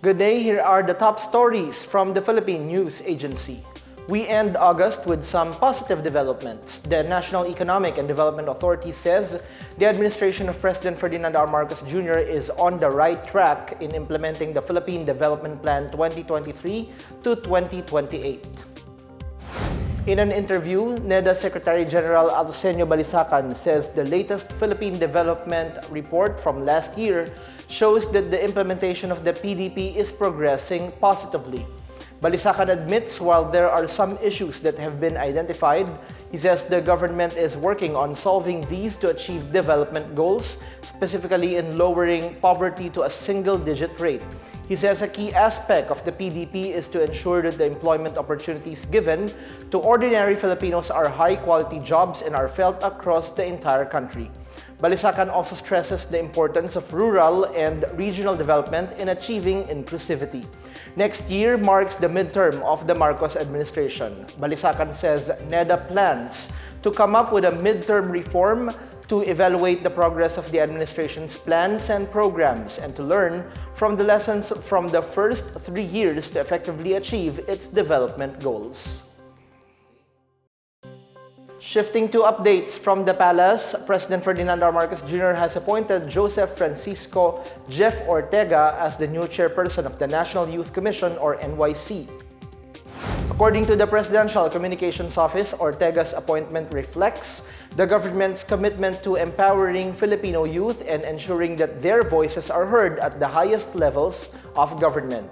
Good day, here are the top stories from the Philippine News Agency. We end August with some positive developments. The National Economic and Development Authority says the administration of President Ferdinand R. Marcos Jr. is on the right track in implementing the Philippine Development Plan 2023 to 2028. In an interview, NEDA Secretary General Arsenio Balisacan says the latest Philippine Development Report from last year shows that the implementation of the PDP is progressing positively. Balisacan admits while there are some issues that have been identified, he says the government is working on solving these to achieve development goals, specifically in lowering poverty to a single-digit rate. He says a key aspect of the PDP is to ensure that the employment opportunities given to ordinary Filipinos are high-quality jobs and are felt across the entire country. Balisacan also stresses the importance of rural and regional development in achieving inclusivity. Next year marks the midterm of the Marcos administration. Balisacan says NEDA plans to come up with a midterm reform to evaluate the progress of the administration's plans and programs and to learn from the lessons from the first 3 years to effectively achieve its development goals. Shifting to updates from the palace, President Ferdinand R. Marcos Jr. has appointed Joseph Francisco Jeff Ortega as the new chairperson of the National Youth Commission or NYC. According to the Presidential Communications Office, Ortega's appointment reflects the government's commitment to empowering Filipino youth and ensuring that their voices are heard at the highest levels of government.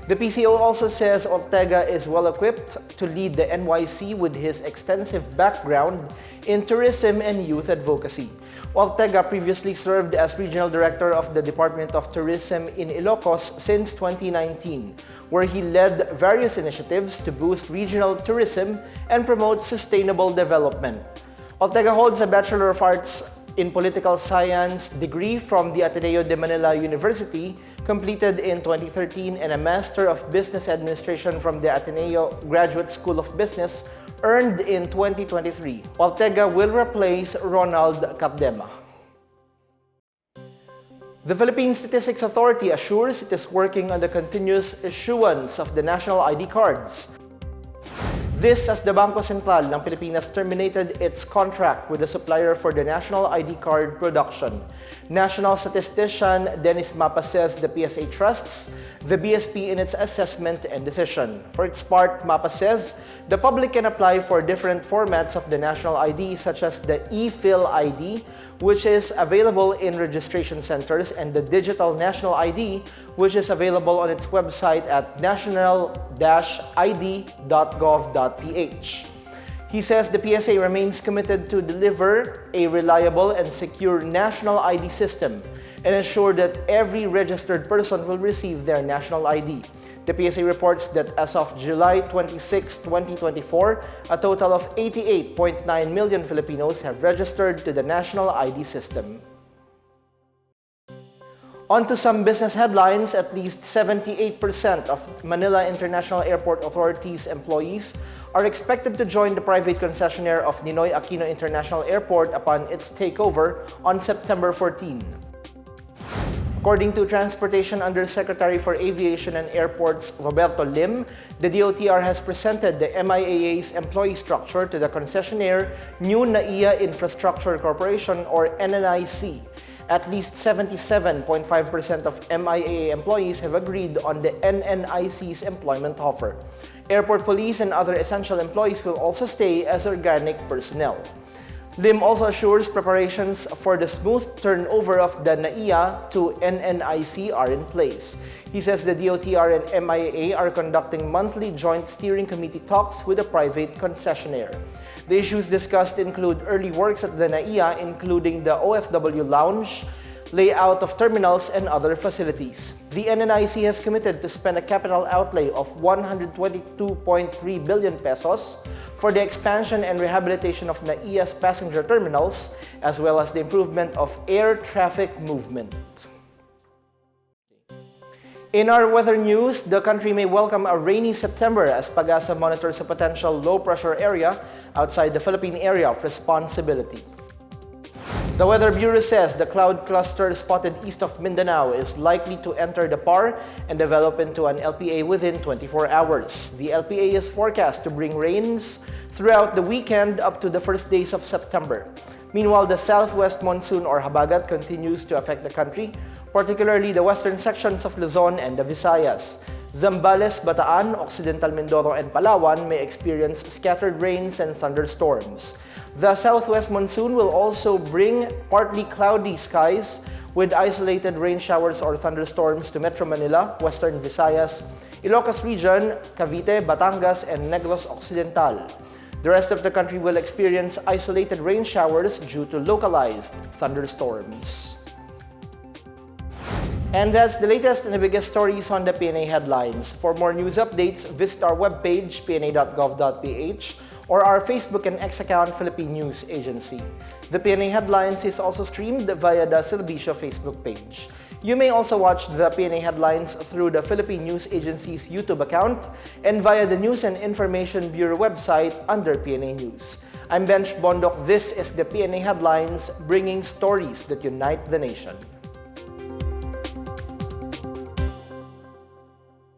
The PCO also says Ortega is well-equipped to lead the NYC with his extensive background in tourism and youth advocacy. Ortega previously served as Regional Director of the Department of Tourism in Ilocos since 2019, where he led various initiatives to boost regional tourism and promote sustainable development. Ortega holds a Bachelor of Arts in Political Science degree from the Ateneo de Manila University, completed in 2013, and a Master of Business Administration from the Ateneo Graduate School of Business, earned in 2023. Ortega will replace Ronald Capdema. The Philippine Statistics Authority assures it is working on the continuous issuance of the national ID cards. This as the Bangko Sentral ng Pilipinas terminated its contract with the supplier for the national ID card production. National statistician Dennis Mapa says the PSA trusts the BSP in its assessment and decision. For its part, Mapa says the public can apply for different formats of the national ID such as the e-Phil ID, which is available in registration centers, and the digital national ID, which is available on its website at national-id.gov.ph. He says the PSA remains committed to deliver a reliable and secure national ID system and ensure that every registered person will receive their national ID. The PSA reports that as of July 26, 2024, a total of 88.9 million Filipinos have registered to the national ID system. On to some business headlines. At least 78% of Manila International Airport Authority's employees are expected to join the private concessionaire of Ninoy Aquino International Airport upon its takeover on September 14. According to Transportation Undersecretary for Aviation and Airports Roberto Lim, the DOTR has presented the MIAA's employee structure to the concessionaire New NAIA Infrastructure Corporation or NNIC. At least 77.5% of MIAA employees have agreed on the NNIC's employment offer. Airport police and other essential employees will also stay as organic personnel. Lim also assures preparations for the smooth turnover of the NAIA to NNIC are in place. He says the DOTR and MIAA are conducting monthly joint steering committee talks with the private concessionaire. The issues discussed include early works at the NAIA, including the OFW lounge, layout of terminals, and other facilities. The NNIC has committed to spend a capital outlay of 122.3 billion pesos for the expansion and rehabilitation of NAIA's passenger terminals, as well as the improvement of air traffic movement. In our weather news, the country may welcome a rainy September as PAGASA monitors a potential low-pressure area outside the Philippine area of responsibility. The Weather Bureau says the cloud cluster spotted east of Mindanao is likely to enter the PAR and develop into an LPA within 24 hours. The LPA is forecast to bring rains throughout the weekend up to the first days of September. Meanwhile, the southwest monsoon or habagat continues to affect the country, particularly the western sections of Luzon and the Visayas. Zambales, Bataan, Occidental Mindoro, and Palawan may experience scattered rains and thunderstorms. The southwest monsoon will also bring partly cloudy skies with isolated rain showers or thunderstorms to Metro Manila, Western Visayas, Ilocos Region, Cavite, Batangas, and Negros Occidental. The rest of the country will experience isolated rain showers due to localized thunderstorms. And that's the latest and the biggest stories on the PNA headlines. For more news updates, visit our webpage, pna.gov.ph, or our Facebook and X account, Philippine News Agency. The PNA Headlines is also streamed via the Silbicio Facebook page. You may also watch the PNA Headlines through the Philippine News Agency's YouTube account and via the News and Information Bureau website under PNA News. I'm Bench Bondok. This is the PNA Headlines, bringing stories that unite the nation.